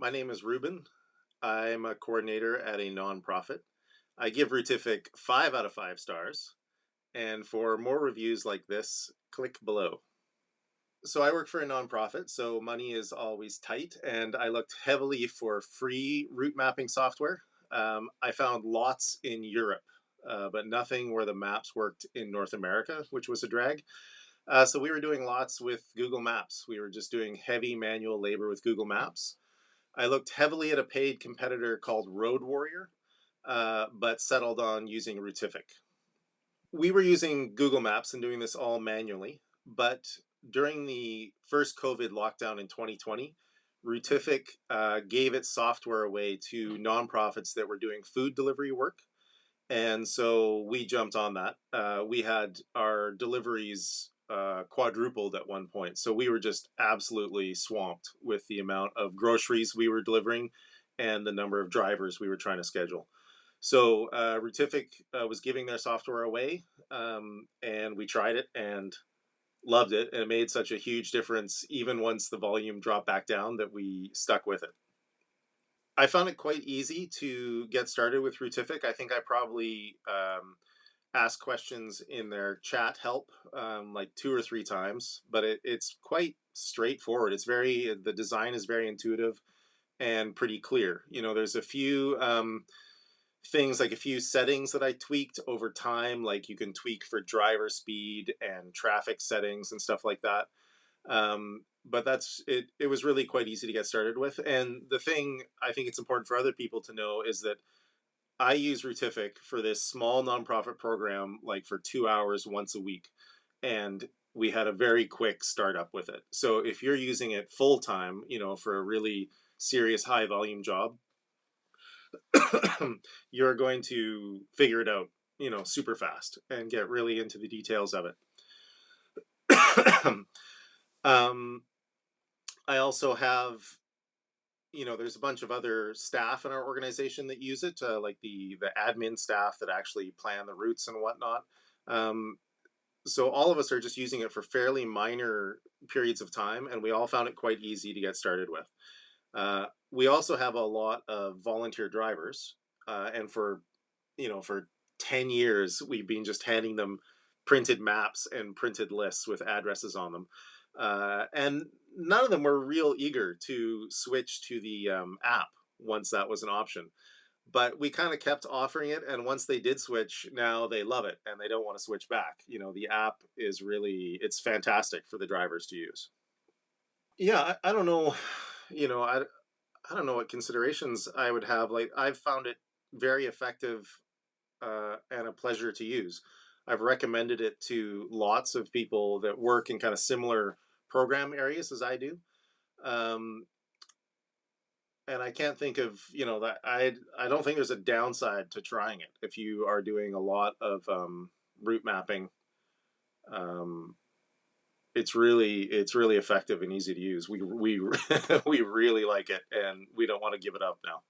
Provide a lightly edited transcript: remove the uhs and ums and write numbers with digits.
My name is Ruben. I'm a coordinator at a nonprofit. I give Routific 5 out of 5 stars. And for more reviews like this, click below. So I work for a nonprofit, so money is always tight, and I looked heavily for free route mapping software. I found lots in Europe, but nothing where the maps worked in North America, which was a drag. So we were doing lots with Google Maps. We were just doing heavy manual labor with Google Maps. I looked heavily at a paid competitor called Road Warrior, but settled on using Routific. We were using Google Maps and doing this all manually, but during the first COVID lockdown in 2020, Routific gave its software away to nonprofits that were doing food delivery work. And so we jumped on that. We had our deliveries quadrupled at one point. So we were just absolutely swamped with the amount of groceries we were delivering and the number of drivers we were trying to schedule. So Routific was giving their software away, and we tried it and loved it. And it made such a huge difference, even once the volume dropped back down, that we stuck with it. I found it quite easy to get started with Routific. I think I probably asked questions in their chat help like 2 or 3 times, but it's quite straightforward. The design is very intuitive and pretty clear. There's a few things, like a few settings that I tweaked over time, like you can tweak for driver speed and traffic settings and stuff like that. But that's it. It was really quite easy to get started with. And the thing I think it's important for other people to know is that I use Routific for this small nonprofit program, like for 2 hours once a week. And we had a very quick startup with it. So if you're using it full time, for a really serious high volume job, you're going to figure it out, super fast and get really into the details of it. um, I also have, there's a bunch of other staff in our organization that use it, like the admin staff that actually plan the routes and whatnot. Um, so all of us are just using it for fairly minor periods of time, and we all found it quite easy to get started with. We also have a lot of volunteer drivers, and for 10 years we've been just handing them printed maps and printed lists with addresses on them, and none of them were real eager to switch to the app once that was an option. But we kind of kept offering it, and once they did switch, now they love it and they don't want to switch back. The app is it's fantastic for the drivers to use. Yeah, I don't know. You know, I, I don't know what considerations I would have. Like, I've found it very effective and a pleasure to use. I've recommended it to lots of people that work in kind of similar program areas as I do. Um, and I can't think of, that I don't think there's a downside to trying it if you are doing a lot of route mapping. Um, it's really effective and easy to use. We we really like it, and we don't want to give it up now.